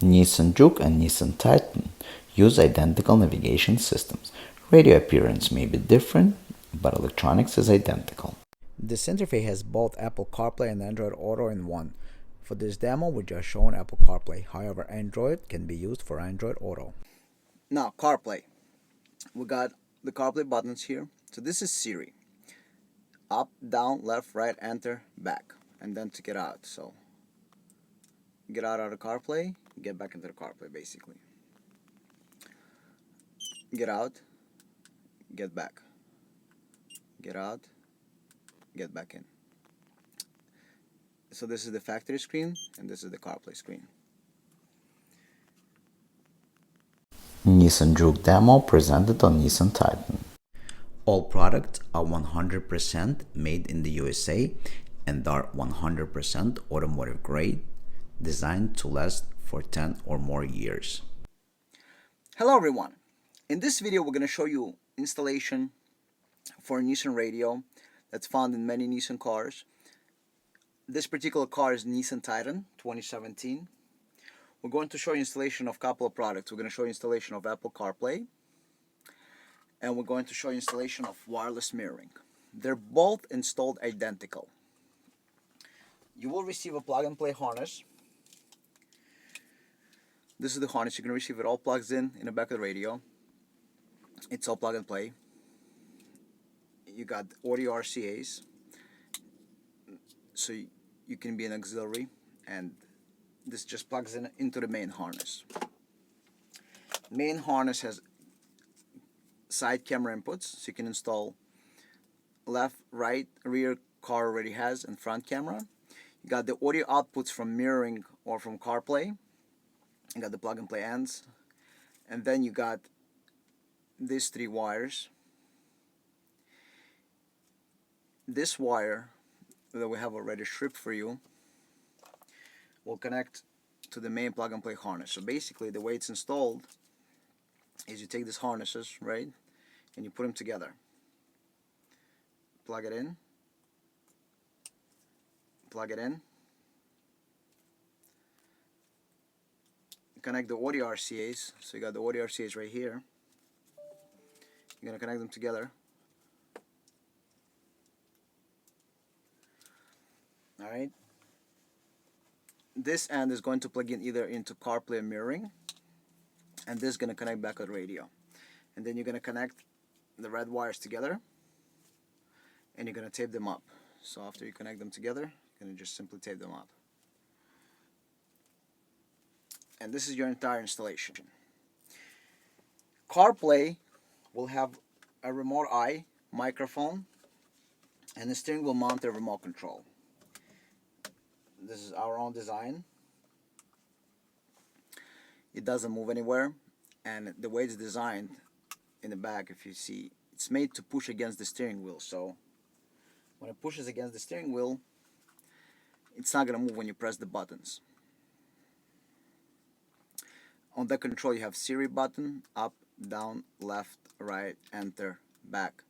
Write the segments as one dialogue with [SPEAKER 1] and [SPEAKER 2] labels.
[SPEAKER 1] Nissan Juke and Nissan Titan use identical navigation systems. Radio appearance may be different, but electronics is identical. This interface has both Apple CarPlay and Android Auto in one. For this demo, we just shown Apple CarPlay. However, Android can be used for Android Auto. Now, CarPlay. We got the CarPlay buttons here. So this is Siri. Up, down, left, right, enter, back. And then to get out. So get out of the CarPlay, get back into the CarPlay basically. Get out, get back. Get out, get back in. So this is the factory screen and this is the CarPlay screen. Nissan Juke demo presented on Nissan Titan. All products are 100% made in the USA and are 100% automotive grade, designed to last for 10 or more years. Hello everyone. In this video we're going to show you installation for a Nissan radio that's found in many Nissan cars. This particular car is Nissan Titan 2017. We're going to show you installation of a couple of products. We're going to show you installation of Apple CarPlay, and we're going to show you installation of wireless mirroring. They're both installed identical. You will receive a plug-and-play harness. This is the harness. You're going to receive it all plugs in the back of the radio. It's all plug-and-play. You got audio RCAs, so you can be an auxiliary, and this just plugs in into the main harness. Main harness has side camera inputs, so you can install left, right, rear car already has, and front camera. You got the audio outputs from mirroring or from CarPlay. You got the plug and play ends, and then you got these three wires. This wire that we have already stripped for you will connect to the main plug and play harness. So basically the way it's installed is you take these harnesses, right, and you put them together. Plug it in, plug it in, connect the audio RCAs. So you got the audio RCAs right here. You're going to connect them together. Alright. This end is going to plug in either into CarPlay mirroring, and this is going to connect back to the radio. And then you're going to connect the red wires together, and you're going to tape them up. So after you connect them together, you're going to just simply tape them up. And this is your entire installation. CarPlay will have a remote eye, microphone, and the steering wheel mounted remote control. This is our own design. It doesn't move anywhere, and the way it's designed in the back, if you see, it's made to push against the steering wheel. So when it pushes against the steering wheel, it's not going to move when you press the buttons. On the control you have Siri button, up, down, left, right, enter, back,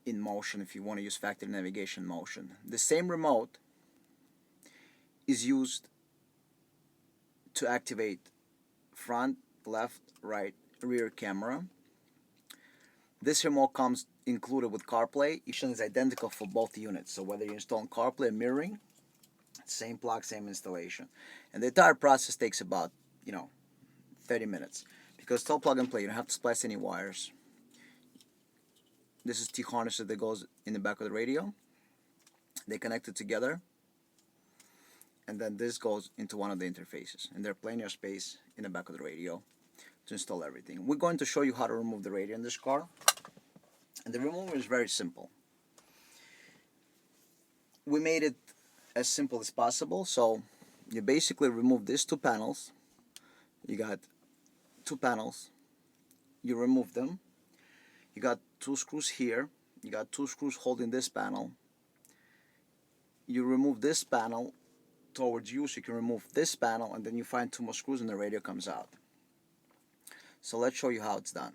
[SPEAKER 1] in motion if you want to use factory navigation motion. The same remote is used to activate front, left, right, rear camera. This remote comes included with CarPlay. Each one is identical for both units. So whether you install CarPlay or mirroring, same plug, same installation. And the entire process takes about, 30 minutes. Because it's all plug and play, you don't have to splice any wires. This is T harness that goes in the back of the radio. They connect it together, and then this goes into one of the interfaces, and there's plenty of space in the back of the radio to install everything. We're going to show you how to remove the radio in this car, and the removal is very simple. We made it as simple as possible. So you basically remove these two panels. You got two panels, you remove them. You got two screws here, you got two screws holding this panel. You remove this panel towards you, so you can remove this panel, and then you find two more screws and the radio comes out. So let's show you how it's done.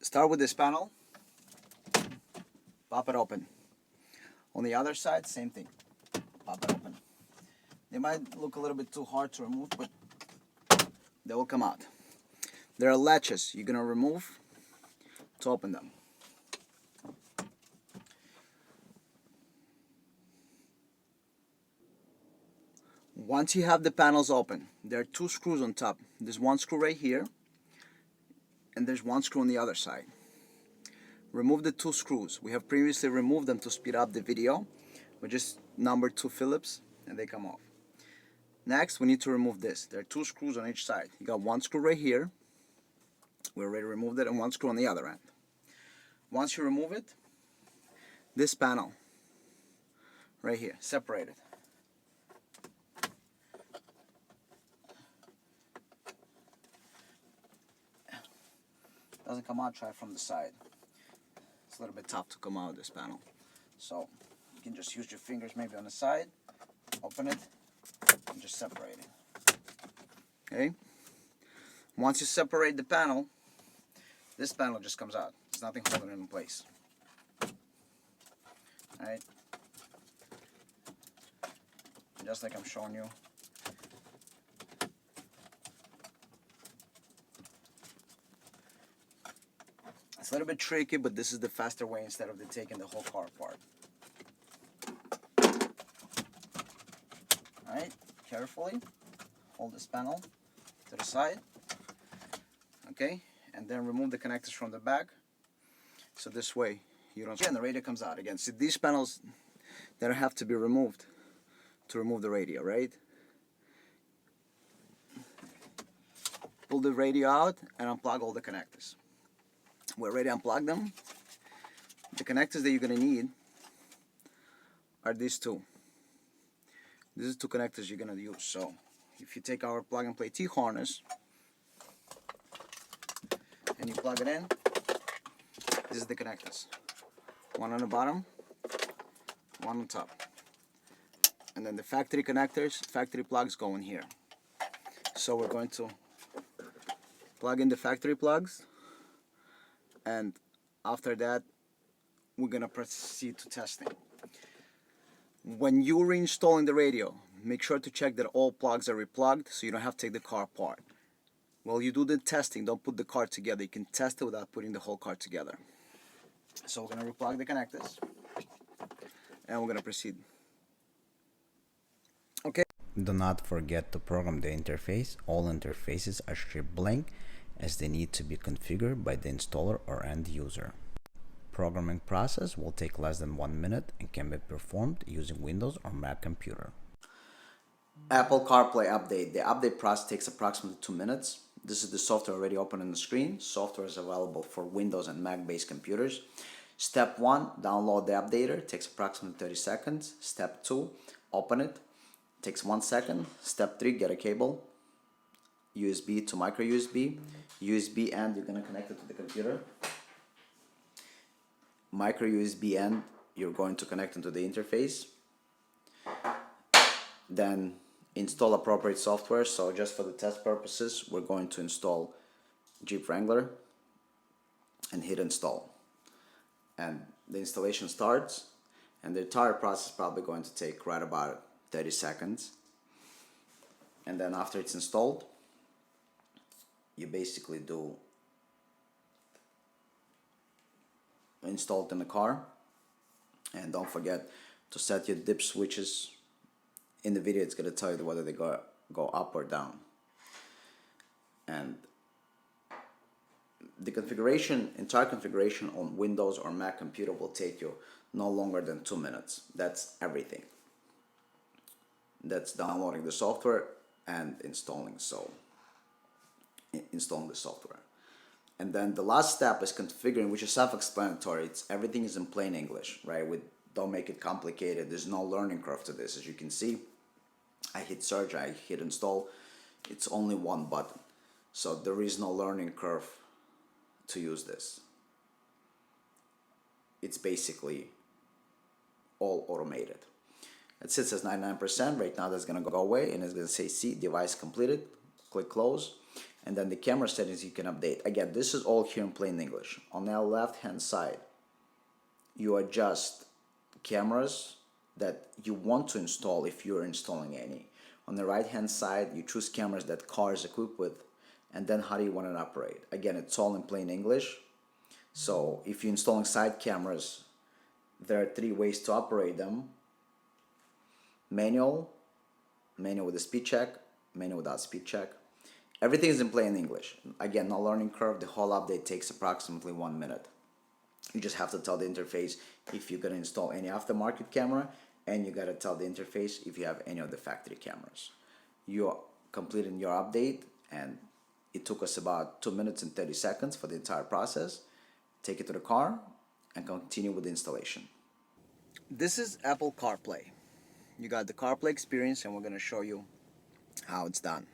[SPEAKER 1] Start with this panel, pop it open. On the other side, same thing. Pop it open. They might look a little bit too hard to remove, but they will come out. There are latches you're gonna remove to open them. Once you have the panels open, there are 2 screws on top. There's 1 screw right here, and there's 1 screw on the other side. Remove the 2 screws. We have previously removed them to speed up the video. We just numbered 2 Phillips, and they come off. Next, we need to remove this. There are 2 screws on each side. You got 1 screw right here. We already removed it, and 1 screw on the other end. Once you remove it, this panel right here, separated. Doesn't come out, try from the side. It's a little bit tough to come out of this panel. So you can just use your fingers maybe on the side, open it, and just separate it. Okay? Once you separate the panel, this panel just comes out. There's nothing holding it in place. Alright? Just like I'm showing you. It's a little bit tricky, but this is the faster way instead of taking the whole car apart. Alright, carefully hold this panel to the side. Okay, and then remove the connectors from the back. So this way you don't. And the radio comes out again. See, these panels that have to be removed to remove the radio, right? Pull the radio out and unplug all the connectors. We're ready to unplug them. The connectors that you're going to need are these 2. These are 2 connectors you're going to use. So if you take our plug and play T harness and you plug it in, this is the connectors. 1 on the bottom, 1 on top. And then the factory connectors, factory plugs go in here. So we're going to plug in the factory plugs, and after that we're gonna proceed to testing. When you're reinstalling the radio, make sure to check that all plugs are replugged so you don't have to take the car apart. While you do the testing, don't put the car together. You can test it without putting the whole car together. So we're gonna replug the connectors and we're gonna proceed. Okay. Do not forget to program the interface. All interfaces are stripped blank as they need to be configured by the installer or end user. Programming process will take less than 1 minute and can be performed using Windows or Mac computer. Apple CarPlay update. The update process takes approximately 2 minutes. This is the software already open on the screen. Software is available for Windows and Mac based computers. Step 1, download the updater. It takes approximately 30 seconds. Step 2, open it. It takes 1 second. Step 3, get a cable. USB to micro USB. USB end, you're going to connect it to the computer. Micro USB end, you're going to connect into the interface. Then install appropriate software. So just for the test purposes, we're going to install Jeep Wrangler and hit install. And the installation starts, and the entire process is probably going to take right about 30 seconds. And then after it's installed, you basically do install it in the car. And don't forget to set your dip switches. In the video it's going to tell you whether they go up or down. And the entire configuration on Windows or Mac computer will take you no longer than 2 minutes. That's everything. That's downloading the software and installing the software. And then the last step is configuring, which is self-explanatory. Everything is in plain English, right? Don't make it complicated. There's no learning curve to this. As you can see, I hit search, I hit install. It's only 1 button. So there is no learning curve to use this. It's basically all automated. It sits as 99%. Right now that's going to go away and it's going to say see device completed. Click close. And then the camera settings you can update. Again, this is all here in plain English. On the left hand side, you adjust cameras that you want to install if you're installing any. On the right hand side, you choose cameras that car is equipped with, and then how do you want to operate. Again, it's all in plain English. So if you're installing side cameras, there are three ways to operate them: manual, manual with a speed check, manual without speed check. Everything is in plain English. Again, no learning curve. The whole update takes approximately 1 minute. You just have to tell the interface if you're going to install any aftermarket camera, and you got to tell the interface if you have any of the factory cameras. You're completing your update, and it took us about 2 minutes and 30 seconds for the entire process. Take it to the car and continue with the installation. This is Apple CarPlay. You got the CarPlay experience, and we're going to show you how it's done.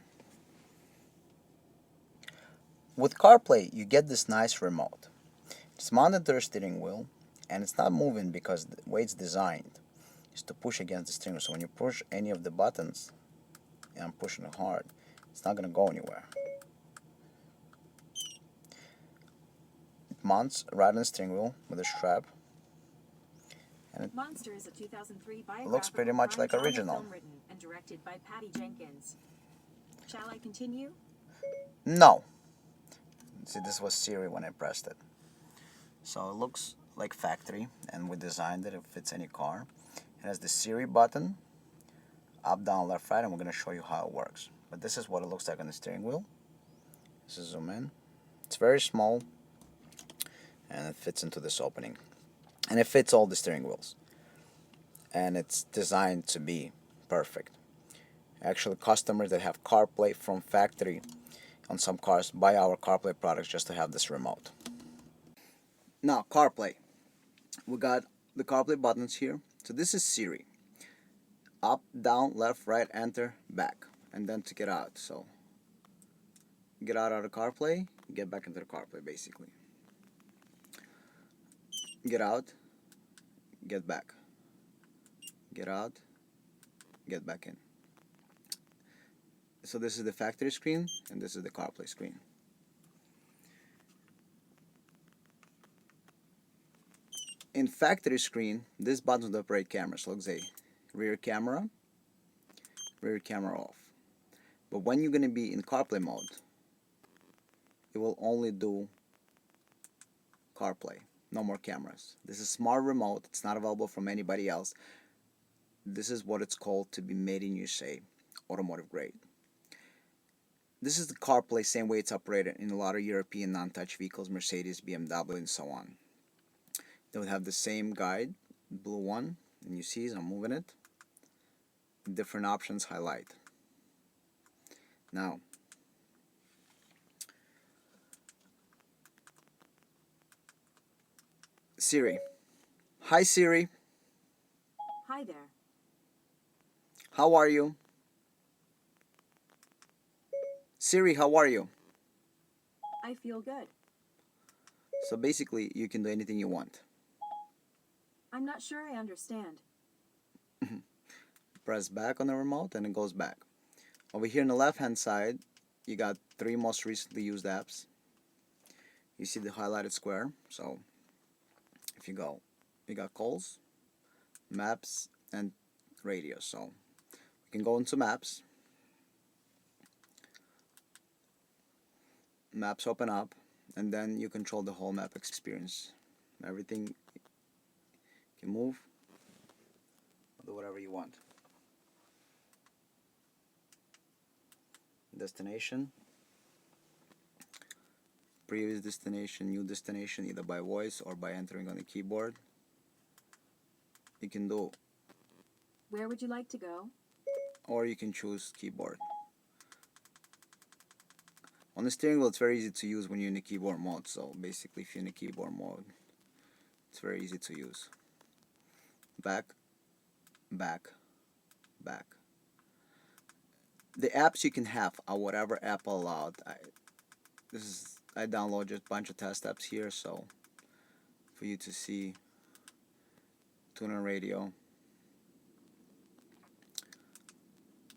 [SPEAKER 1] With CarPlay, you get this nice remote. It's mounted to your steering wheel, and it's not moving because the way it's designed is to push against the steering wheel. So when you push any of the buttons, and I'm pushing it hard, it's not going to go anywhere. It mounts right on the steering wheel with a strap, and it
[SPEAKER 2] Monster is a 2003
[SPEAKER 1] looks pretty much like original.
[SPEAKER 2] film written and directed by Patty Jenkins. Shall I continue?
[SPEAKER 1] No. See, this was Siri when I pressed it. So it looks like factory, and we designed it. It fits any car. It has the Siri button, up, down, left, right, and we're going to show you how it works. But this is what it looks like on the steering wheel. This is zoom in. It's very small, and it fits into this opening. And it fits all the steering wheels. And it's designed to be perfect. Actually, customers that have CarPlay from factory on some cars buy our CarPlay products just to have this remote. Now, CarPlay. We got the CarPlay buttons here. So this is Siri. Up, down, left, right, enter, back. And then to get out. So get out of the CarPlay, get back into the CarPlay basically. Get out, get back. Get out, get back in. So this is the factory screen, and this is the CarPlay screen. In factory screen, this button to operate cameras looks a rear camera off. But when you're going to be in CarPlay mode, it will only do CarPlay, no more cameras. This is smart remote. It's not available from anybody else. This is what it's called to be made in USA, automotive grade. This is the CarPlay, same way it's operated in a lot of European non-touch vehicles, Mercedes, BMW, and so on. They would have the same guide, blue one, and you see as I'm moving it, different options highlight. Now, Siri. Hi Siri.
[SPEAKER 2] Hi there.
[SPEAKER 1] How are you? Siri, how are you?
[SPEAKER 2] I feel good.
[SPEAKER 1] So basically, you can do anything you want.
[SPEAKER 2] I'm not sure I understand.
[SPEAKER 1] Press back on the remote and it goes back. Over here on the left hand side, you got 3 most recently used apps. You see the highlighted square. So if you go, you got calls, maps, and radio. So you can go into maps. Maps open up, and then you control the whole map experience. Everything can move, do whatever you want. Destination, previous destination, new destination, either by voice or by entering on the keyboard. You can do,
[SPEAKER 2] Where would you like to go?
[SPEAKER 1] or you can choose keyboard. On the steering wheel, it's very easy to use when you're in the keyboard mode. So basically, if you're in the keyboard mode, it's very easy to use. Back, back, back. The apps you can have are whatever Apple allowed. I downloaded a bunch of test apps here, so for you to see tuner radio,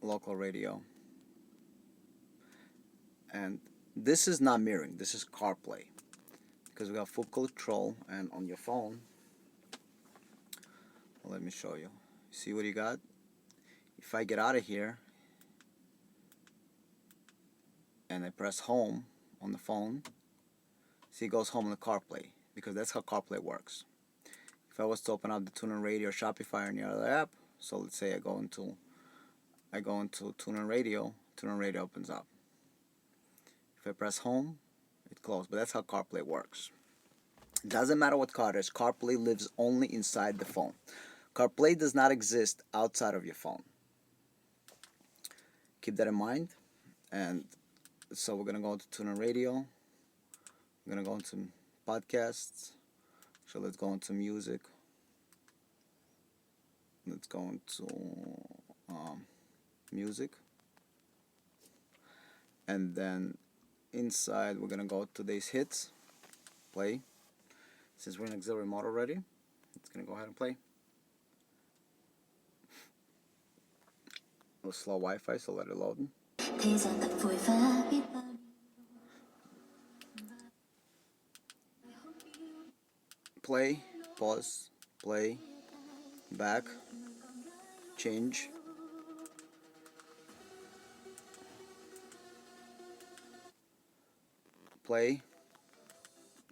[SPEAKER 1] local radio, and this is not mirroring, this is CarPlay, because we have full control. And on your phone, Let me show you. See what you got? If I get out of here and I press home on the phone, see, it goes home on the CarPlay, because that's how CarPlay works. If I was to open up the TuneIn Radio or Shopify or any other app, so let's say I go into TuneIn Radio opens up. If I press home, it closes. But that's how CarPlay works. It doesn't matter what car it is. CarPlay lives only inside the phone. CarPlay does not exist outside of your phone. Keep that in mind. And so we're gonna go into TuneIn Radio. We're gonna go into podcasts. So let's go into music. Let's go into music. And then inside we're gonna go to today's hits. Play. Since we're in auxiliary mode already, it's gonna go ahead and play. A little slow Wi-Fi, so let it load. Play, pause, play, back, change. Play,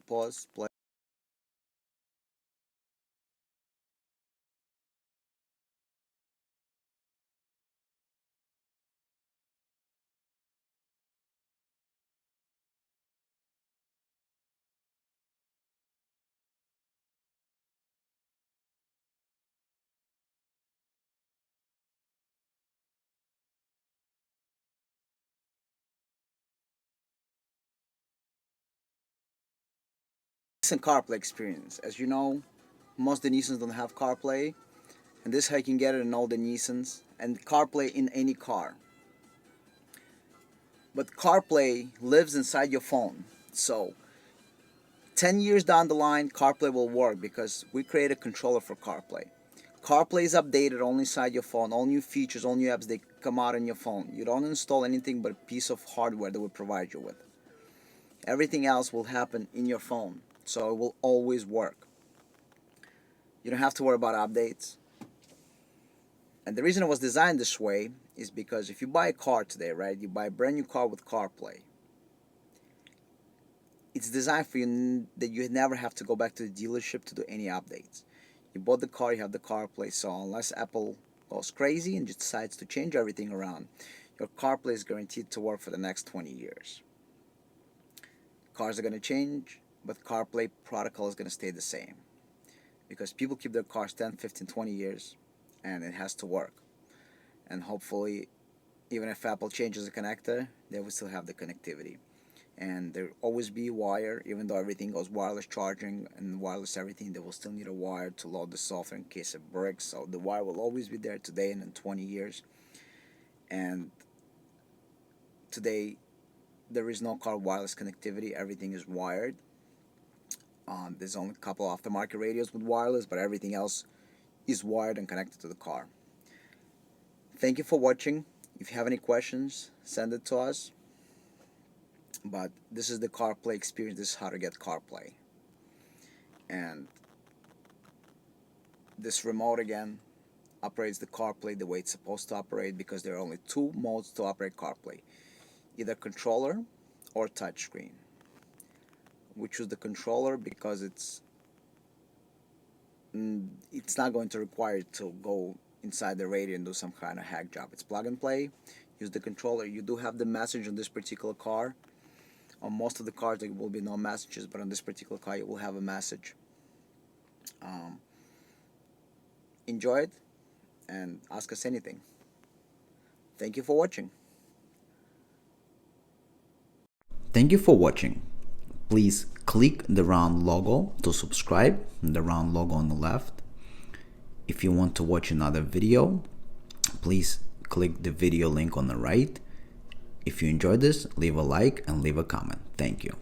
[SPEAKER 1] pause, play. Nissan CarPlay experience. As you know, most of the Nissans don't have CarPlay, and this is how you can get it in all the Nissans, and CarPlay in any car. But CarPlay lives inside your phone, so 10 years down the line, CarPlay will work because we create a controller for CarPlay. CarPlay is updated only inside your phone. All new features, all new apps, they come out on your phone. You don't install anything but a piece of hardware that we provide you with. Everything else will happen in your phone, so it will always work. You don't have to worry about updates. And the reason it was designed this way is because if you buy a car today, right, you buy a brand new car with CarPlay, it's designed for you that you never have to go back to the dealership to do any updates. You bought the car, you have the CarPlay, so unless Apple goes crazy and just decides to change everything around, your CarPlay is guaranteed to work for the next 20 years. Cars are going to change, but CarPlay protocol is going to stay the same. Because people keep their cars 10, 15, 20 years, and it has to work. And hopefully, even if Apple changes the connector, they will still have the connectivity. And there will always be wire, even though everything goes wireless charging and wireless everything, they will still need a wire to load the software in case it breaks. So the wire will always be there today and in 20 years. And today, there is no car wireless connectivity. Everything is wired. There's only a couple of aftermarket radios with wireless, but everything else is wired and connected to the car. Thank you for watching. If you have any questions, send it to us. But this is the CarPlay experience. This is how to get CarPlay. And this remote again operates the CarPlay the way it's supposed to operate, because there are only two modes to operate CarPlay: either controller or touchscreen. We choose the controller because it's not going to require you to go inside the radio and do some kind of hack job. It's plug and play. Use the controller. You do have the message on this particular car. On most of the cars there will be no messages, but on this particular car you will have a message. Enjoy it and ask us anything. Thank you for watching. Thank you for watching. Please click the round logo to subscribe, the round logo on the left. If you want to watch another video, please click the video link on the right. If you enjoyed this, leave a like and leave a comment. Thank you.